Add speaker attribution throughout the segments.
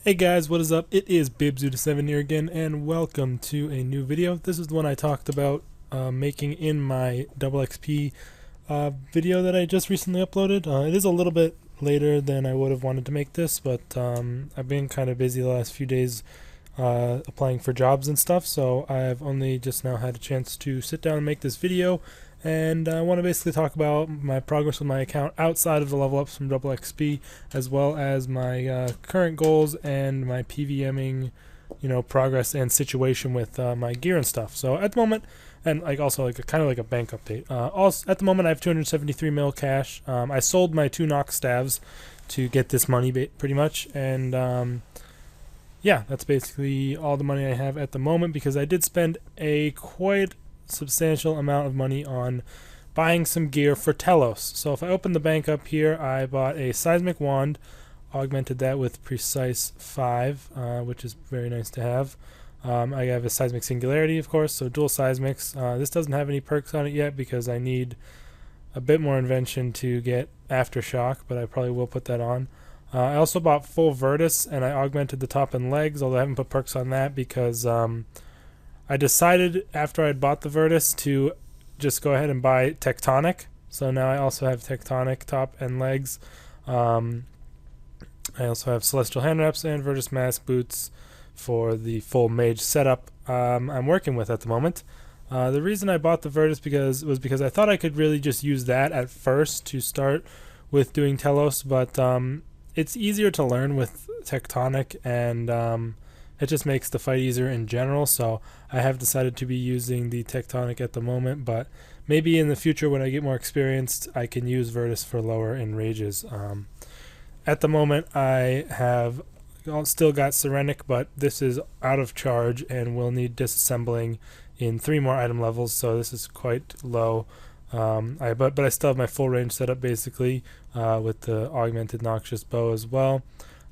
Speaker 1: Hey guys, what is up? It is Bibs7 here again, and welcome to a new video. This is the one I talked about making in my double XP video that I just recently uploaded. It is a little bit later than I would have wanted to make this, but I've been kind of busy the last few days applying for jobs and stuff, so I've only just now had a chance to sit down and make this video. And I want to basically talk about my progress with my account outside of the level ups from double XP, as well as my current goals and my PVMing, progress and situation with my gear and stuff. So at the moment, and also kind of like a bank update. Also at the moment, I have 273 mil cash. I sold my 2 Nox staves to get this money pretty much, and yeah, that's basically all the money I have at the moment because I did spend a quite substantial amount of money on buying some gear for Telos. So if I open the bank up here, I bought a seismic wand, augmented that with precise 5, which is very nice to have. I have a seismic singularity, of course, so dual seismics. This doesn't have any perks on it yet because I need a bit more invention to get aftershock, but I probably will put that on. I also bought full Virtus, and I augmented the top and legs, although I haven't put perks on that because I decided after I'd bought the Virtus to just go ahead and buy Tectonic. So now I also have Tectonic top and legs. I also have Celestial hand wraps and Virtus mask boots for the full mage setup I'm working with at the moment. The reason I bought the Virtus was because I thought I could really just use that at first to start with doing Telos, but it's easier to learn with Tectonic, and it just makes the fight easier in general, so I have decided to be using the Tectonic at the moment, but maybe in the future when I get more experienced, I can use Virtus for lower in rages. At the moment, I have still got Serenic, but this is out of charge and will need disassembling in 3 more item levels, so this is quite low. But I still have my full range set up basically with the augmented Noxious bow as well,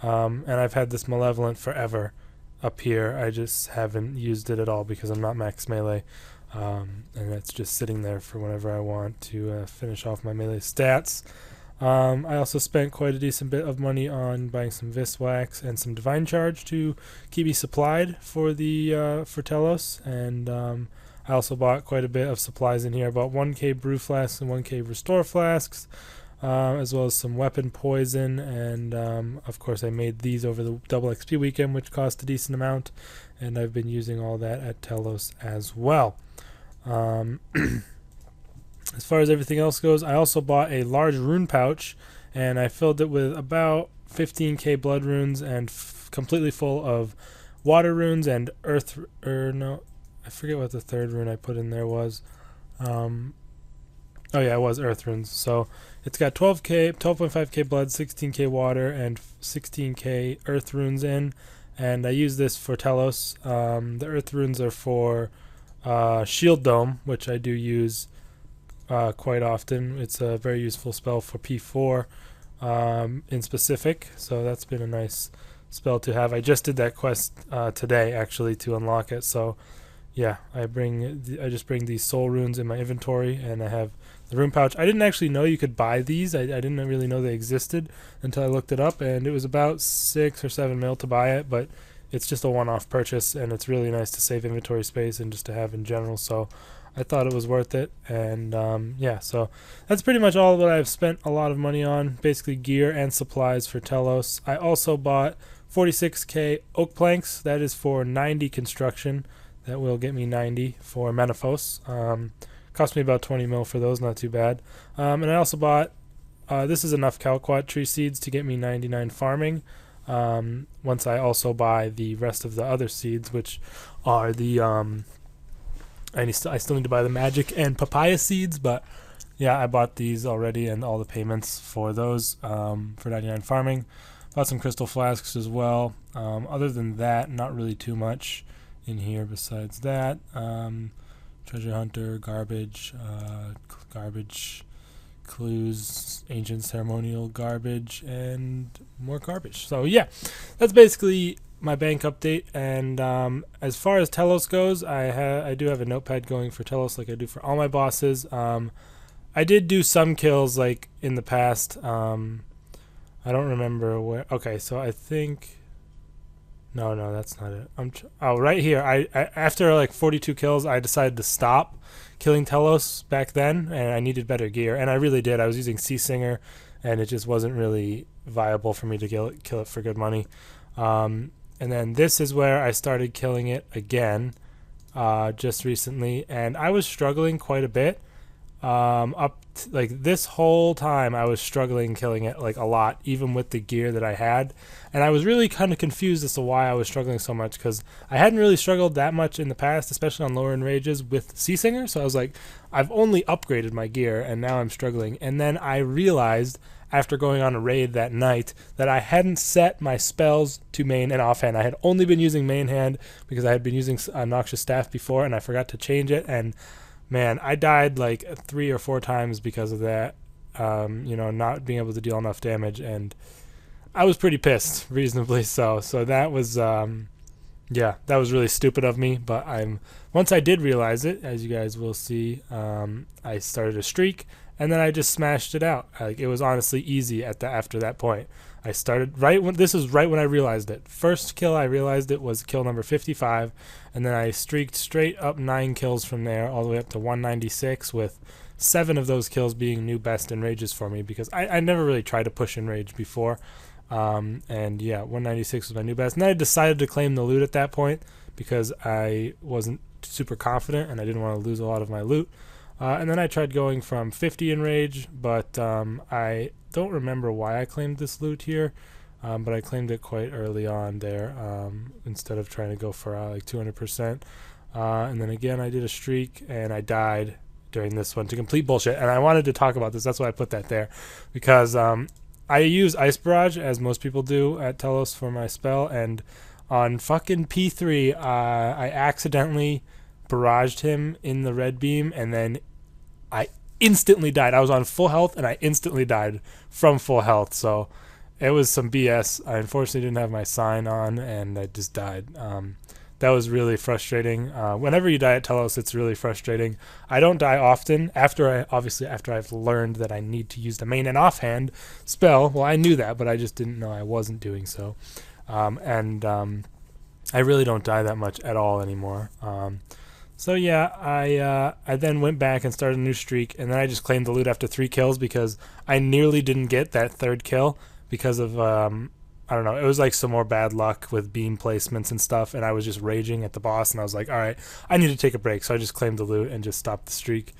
Speaker 1: and I've had this Malevolent forever up here. I just haven't used it at all because I'm not max melee, and it's just sitting there for whenever I want to finish off my melee stats. I also spent quite a decent bit of money on buying some Viswax and some Divine Charge to keep me supplied for the for Telos, and I also bought quite a bit of supplies in here. I bought 1k brew flasks and 1k restore flasks, as well as some weapon poison, and of course I made these over the double XP weekend, which cost a decent amount, and I've been using all that at Telos as well. As far as everything else goes, I also bought a large rune pouch, and I filled it with about 15k blood runes and completely full of water runes and earth, no, I forget what the third rune I put in there was. Oh yeah, it was earth runes. So it's got 12.5k blood, 16k water, and 16k earth runes in. And I use this for Telos. The earth runes are for Shield Dome, which I do use quite often. It's a very useful spell for P4 in specific. So that's been a nice spell to have. I just did that quest today actually to unlock it. So yeah, I just bring these soul runes in my inventory, and I have the rune pouch. I didn't actually know you could buy these. I didn't really know they existed until I looked it up, and it was about 6 or 7 mil to buy it, but it's just a one-off purchase, and it's really nice to save inventory space and just to have in general, so I thought it was worth it. And yeah, so that's pretty much all that I've spent a lot of money on, basically gear and supplies for Telos. I also bought 46k oak planks. That is for 90 construction. That will get me 90 for Menaphos. Cost me about 20 mil for those, not too bad. And I also bought, this is enough Calquat tree seeds to get me 99 farming. Once I also buy the rest of the other seeds, which are the, I still need to buy the magic and papaya seeds, but yeah, I bought these already and all the payments for those for 99 farming. Bought some crystal flasks as well. Other than that, not really too much in here besides that. Treasure hunter, garbage, garbage, clues, ancient ceremonial garbage, and more garbage. So yeah, that's basically my bank update. And as far as Telos goes, I do have a notepad going for Telos like I do for all my bosses. I did do some kills like in the past. I don't remember where. Okay, so I think No, that's not it. Oh, right here. I after like 42 kills, I decided to stop killing Telos back then, and I needed better gear, and I really did. I was using Sea Singer, and it just wasn't really viable for me to kill it for good money. And then this is where I started killing it again, just recently, and I was struggling quite a bit. Like this whole time I was struggling killing it like a lot, even with the gear that I had, and I was really kind of confused as to why I was struggling so much, because I hadn't really struggled that much in the past, especially on lower enrages with Sea Singer. So I was like, I've only upgraded my gear and now I'm struggling. And then I realized after going on a raid that night that I hadn't set my spells to main and offhand. I had only been using main hand because I had been using Noxious Staff before, and I forgot to change it. And man, I died like 3 or 4 times because of that. Not being able to deal enough damage, and I was pretty pissed, reasonably so. So that was, that was really stupid of me. But once I did realize it, as you guys will see, I started a streak, and then I just smashed it out. Like, it was honestly easy after that point. I started this is right when I realized it. First kill I realized it was kill number 55, and then I streaked straight up 9 kills from there all the way up to 196, with 7 of those kills being new best in rages for me, because I never really tried to push in rage before. And yeah, 196 was my new best. And then I decided to claim the loot at that point because I wasn't super confident and I didn't want to lose a lot of my loot. And then I tried going from 50 in rage, but I don't remember why I claimed this loot here, but I claimed it quite early on there, instead of trying to go for like 200%. And then again I did a streak and I died during this one to complete bullshit. And I wanted to talk about this, that's why I put that there, because I use Ice Barrage, as most people do at Telos, for my spell, and on fucking P3 I accidentally barraged him in the red beam, and then I instantly died. I was on full health and I instantly died from full health. So it was some BS. I unfortunately didn't have my sign on and I just died. That was really frustrating. Whenever you die at Telos, it's really frustrating. I don't die often after I've learned that I need to use the main and offhand spell. Well, I knew that, but I just didn't know I wasn't doing so. I really don't die that much at all anymore. So yeah, I then went back and started a new streak, and then I just claimed the loot after 3 kills because I nearly didn't get that 3rd kill because of I don't know, it was like some more bad luck with beam placements and stuff, and I was just raging at the boss, and I was like, all right, I need to take a break. So I just claimed the loot and just stopped the streak.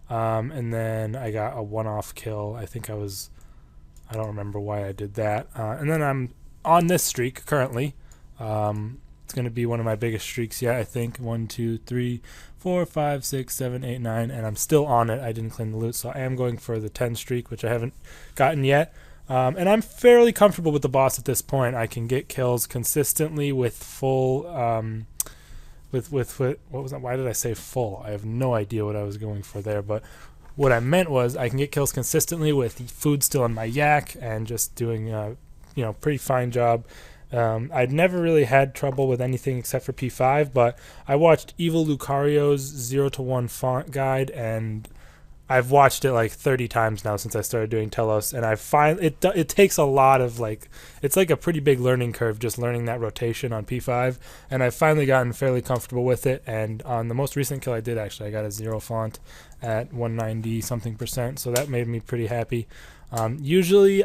Speaker 1: And then I got a one-off kill. I don't remember why I did that. And then I'm on this streak currently. It's going to be one of my biggest streaks yet, I think. 1, 2, 3, 4, 5, 6, 7, 8, 9, and I'm still on it. I didn't claim the loot, so I am going for the 10 streak, which I haven't gotten yet. And I'm fairly comfortable with the boss at this point. I can get kills consistently with full, what was that? Why did I say full? I have no idea what I was going for there, but what I meant was I can get kills consistently with food still in my yak and just doing, pretty fine job. I'd never really had trouble with anything except for P5, but I watched Evil Lucario's 0 to 1 font guide, and I've watched it like 30 times now since I started doing Telos, and it takes a lot of it's like a pretty big learning curve just learning that rotation on P5, and I've finally gotten fairly comfortable with it. And on the most recent kill I did, actually, I got a 0 font at 190 something %, so that made me pretty happy. Usually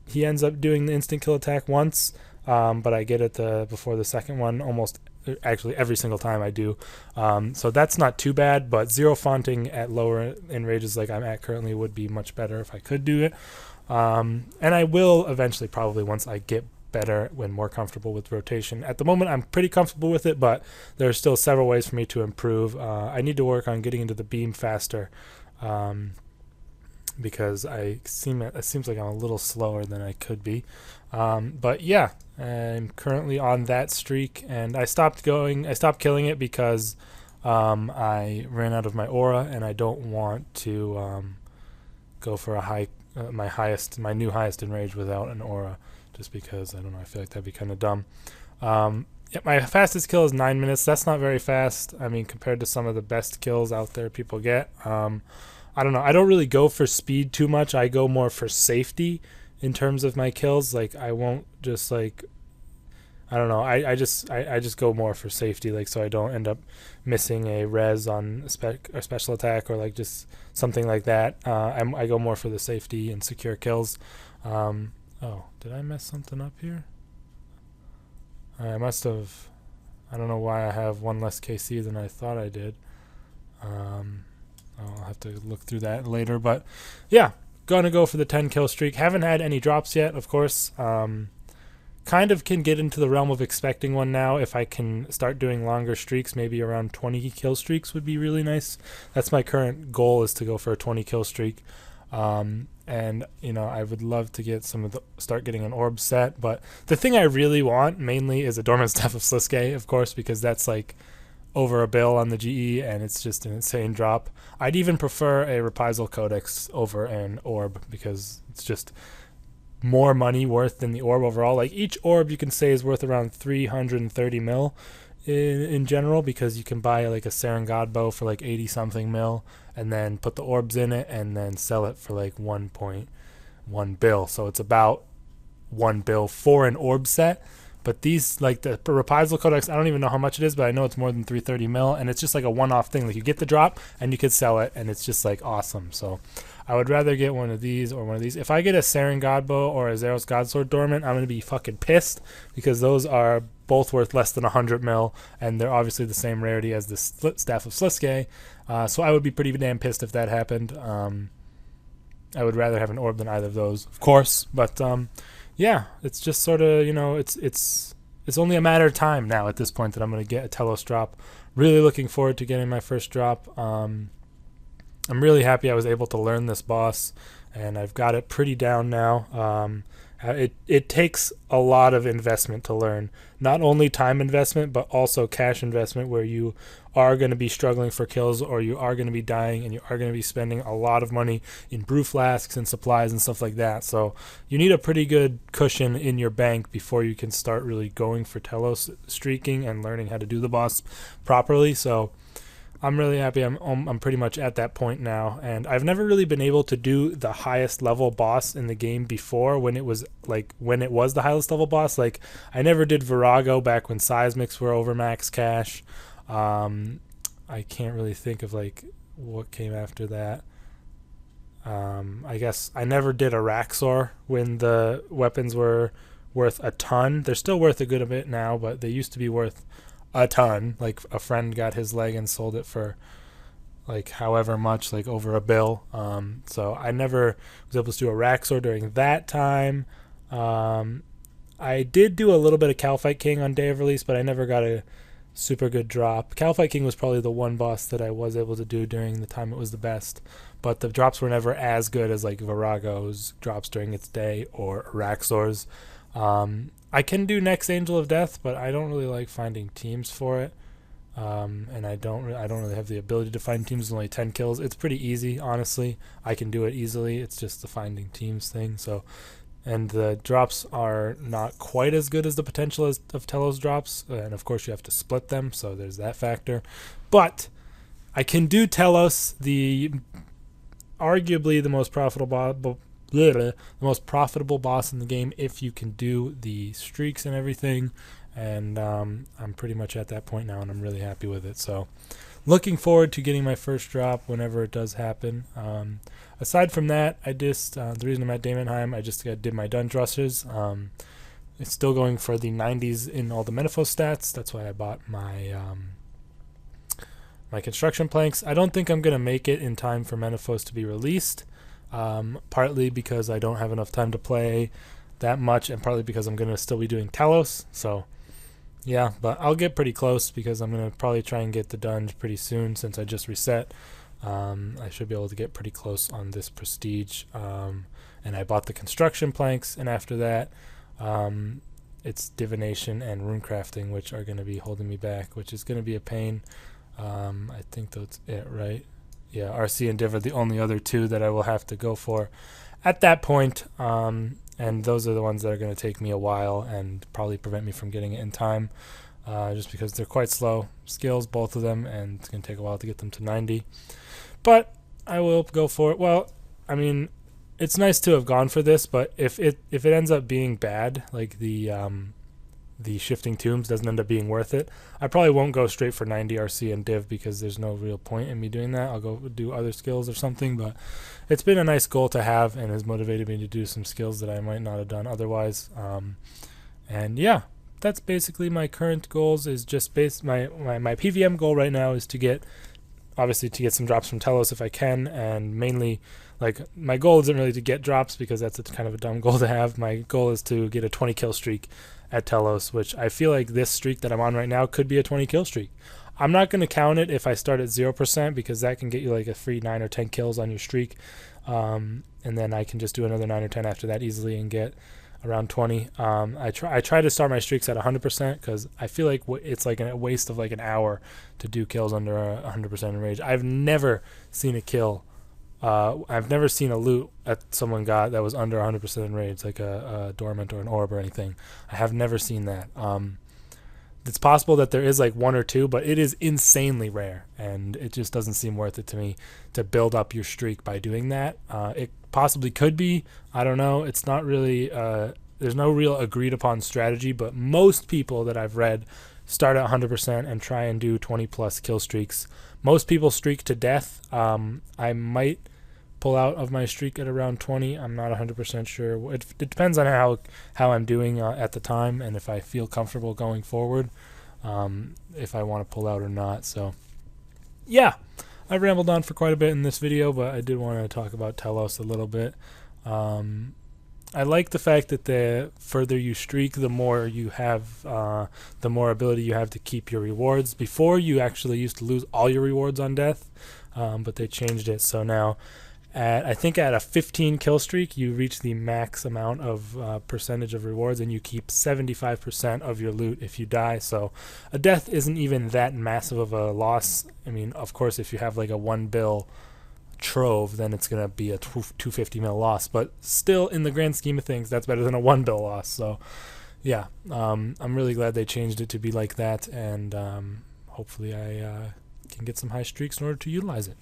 Speaker 1: he ends up doing the instant kill attack once, but I get it before the second one actually every single time I do. So that's not too bad, but 0 fonting at lower enrages like I'm at currently would be much better if I could do it. And I will eventually, probably once I get better when more comfortable with rotation. At the moment I'm pretty comfortable with it, but there are still several ways for me to improve. I need to work on getting into the beam faster, because it seems like I'm a little slower than I could be. But yeah, I'm currently on that streak, and I stopped killing it because I ran out of my aura, and I don't want to go for my new highest in rage without an aura, just because, I don't know, I feel like that'd be kind of dumb. Yeah, my fastest kill is 9 minutes. That's not very fast, I mean, compared to some of the best kills out there people get. I don't know, I don't really go for speed too much. I go more for safety in terms of my kills. Like, I won't just I don't know. I just go more for safety, like so I don't end up missing a res on a special attack or like just something like that. I go more for the safety and secure kills. Oh, did I mess something up here? I must have. I don't know why I have one less KC than I thought I did. I'll have to look through that later. But yeah, gonna go for the 10 kill streak. Haven't had any drops yet, of course. Kind of can get into the realm of expecting one now. If I can start doing longer streaks, maybe around 20 kill streaks would be really nice. That's my current goal, is to go for a 20 kill streak. And you know, I would love to get start getting an orb set, but the thing I really want mainly is a Dormant Staff of Sliske, of course, because that's like over $1 bill on the GE and it's just an insane drop. I'd even prefer a Reprisal Codex over an orb because it's just more money worth than the orb overall. Like each orb you can say is worth around 330 mil in general, because you can buy like a Serengad bow for like 80 something mil and then put the orbs in it and then sell it for like 1.1 bill. So it's about 1 bill for an orb set. But these, like the Reprisal Codex, I don't even know how much it is, but I know it's more than 330 mil, and it's just like a one-off thing. Like you get the drop and you could sell it, and it's just like awesome. So I would rather get one of these or one of these. If I get a Serengad bow or a Zeros Godsword Dormant, I'm gonna be fucking pissed, because those are both worth less than 100 mil, and they're obviously the same rarity as the Staff of Sliske. So I would be pretty damn pissed if that happened. I would rather have an orb than either of those, of course. But yeah, it's just sort of, you know, it's only a matter of time now at this point that I'm going to get a Telos drop. Really looking forward to getting my first drop. I'm really happy I was able to learn this boss, and I've got it pretty down now. It takes a lot of investment to learn. Not only time investment, but also cash investment, where you are going to be struggling for kills, or you are going to be dying, and you are going to be spending a lot of money in brew flasks and supplies and stuff like that. So you need a pretty good cushion in your bank before you can start really going for Telos streaking and learning how to do the boss properly. So I'm really happy I'm pretty much at that point now, and I've never really been able to do the highest level boss in the game before, when it was the highest level boss. Like I never did Virago back when Seismics were over max cash. I can't really think of like what came after that. I guess I never did Araxor when the weapons were worth a ton. They're still worth a good bit now, but they used to be worth a ton. Like a friend got his leg and sold it for like however much, like over $1 bill. So I never was able to do a Raxor during that time. I did do a little bit of Calfight King on day of release, but I never got a super good drop. Calfight King was probably the one boss that I was able to do during the time it was the best, but the drops were never as good as like Virago's drops during its day or Raxor's. I can do next Angel of Death, but I don't really like finding teams for it, and I don't really have the ability to find teams with only 10 kills. It's pretty easy, honestly. I can do it easily. It's just the finding teams thing. So, and the drops are not quite as good as the potential of Telos drops, and of course you have to split them, so there's that factor. But I can do Telos, arguably the most profitable boss in the game, if you can do the streaks and everything. And I'm pretty much at that point now, and I'm really happy with it. So looking forward to getting my first drop whenever it does happen. Aside from that, I just the reason I'm at Daemonheim, I just did my dungeon rushes. It's still going for the 90s in all the Menaphos stats. That's why I bought my my construction planks. I don't think I'm gonna make it in time for Menaphos to be released. Partly because I don't have enough time to play that much, and partly because I'm going to still be doing Telos. So yeah, but I'll get pretty close, because I'm going to probably try and get the dungeon pretty soon since I just reset. I should be able to get pretty close on this prestige, and I bought the construction planks, and after that it's divination and rune crafting, which are going to be holding me back, which is going to be a pain. I think that's it, right? Yeah, RC and Div are the only other two that I will have to go for at that point. And those are the ones that are going to take me a while and probably prevent me from getting it in time, just because they're quite slow skills, both of them, and it's going to take a while to get them to 90. But I will go for it. Well, I mean, it's nice to have gone for this, but if it ends up being bad, like the the shifting tombs doesn't end up being worth it. I probably won't go straight for 90 RC and div because there's no real point in me doing that. I'll go do other skills or something, but it's been a nice goal to have and has motivated me to do some skills that I might not have done otherwise. And yeah, that's basically my current goals. Is just my PVM goal right now is to get, obviously, to get some drops from Telos if I can, and mainly, like, my goal isn't really to get drops because that's kind of a dumb goal to have. My goal is to get a 20 kill streak at Telos, which I feel like this streak that I'm on right now could be a 20 kill streak. I'm not going to count it if I start at 0% because that can get you like a free 9 or 10 kills on your streak, and then I can just do another 9 or 10 after that easily and get around 20. I try to start my streaks at 100% because I feel like it's like a waste of like an hour to do kills under 100% in rage. I've never seen a kill. I've never seen a loot that someone got that was under 100% in rage, like a dormant or an orb or anything. I have never seen that. It's possible that there is like one or two, but it is insanely rare, and it just doesn't seem worth it to me to build up your streak by doing that. It possibly could be. I don't know. It's not really, there's no real agreed upon strategy, but most people that I've read start at 100% and try and do 20 plus kill streaks. Most people streak to death. I might pull out of my streak at around 20. I'm not 100% sure. It depends on how I'm doing at the time and if I feel comfortable going forward, if I want to pull out or not. So yeah, I rambled on for quite a bit in this video, but I did want to talk about Telos a little bit. I like the fact that the further you streak, the more you have, the more ability you have to keep your rewards. Before, you actually used to lose all your rewards on death, but they changed it. So now, I think at a 15 kill streak, you reach the max amount of percentage of rewards, and you keep 75% of your loot if you die. So a death isn't even that massive of a loss. I mean, of course, if you have like a 1 bill trove, then it's going to be a 250 mil loss, but still, in the grand scheme of things, that's better than a 1 bill loss. So yeah, I'm really glad they changed it to be like that, and hopefully I can get some high streaks in order to utilize it.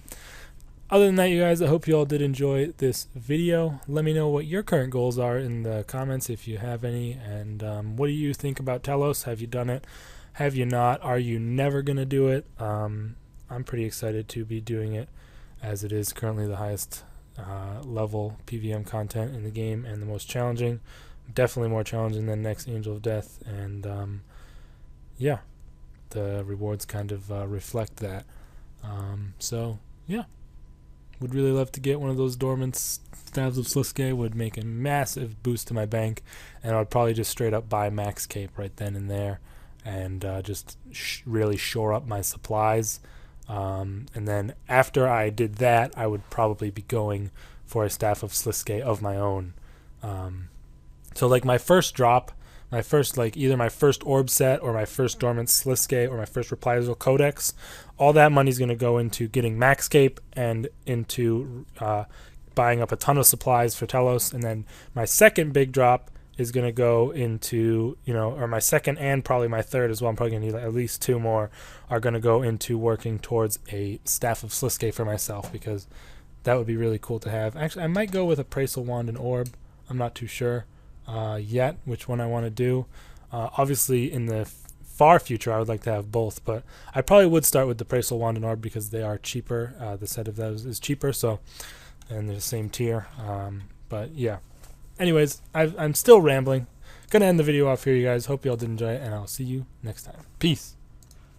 Speaker 1: Other than that, you guys, I hope you all did enjoy this video. Let me know what your current goals are in the comments if you have any, and what do you think about Telos? Have you done it? Have you not? Are you never going to do it? I'm pretty excited to be doing it, as it is currently the highest level PVM content in the game and the most challenging. Definitely more challenging than next Angel of Death, and yeah, the rewards kind of reflect that. So yeah, would really love to get one of those dormant Staves of Sliske. Would make a massive boost to my bank, and I would probably just straight up buy max cape right then and there, and just really shore up my supplies. And then after I did that, I would probably be going for a Staff of Sliske of my own. So like my first drop, my first, like, either my first orb set or my first dormant Sliske or my first reprisal codex, all that money's going to go into getting max cape and into buying up a ton of supplies for Telos. And then my second big drop is going to go into, or my second and probably my third as well, I'm probably going to need like at least 2 more, are going to go into working towards a Staff of Sliske for myself, because that would be really cool to have. Actually, I might go with a Praisal Wand and Orb. I'm not too sure yet which one I want to do. Obviously, in the far future, I would like to have both, but I probably would start with the Praisal Wand and Orb because they are cheaper. The set of those is cheaper, so, and they're the same tier. But yeah. Anyways, I'm still rambling. Gonna end the video off here, you guys. Hope you all did enjoy it, and I'll see you next time. Peace.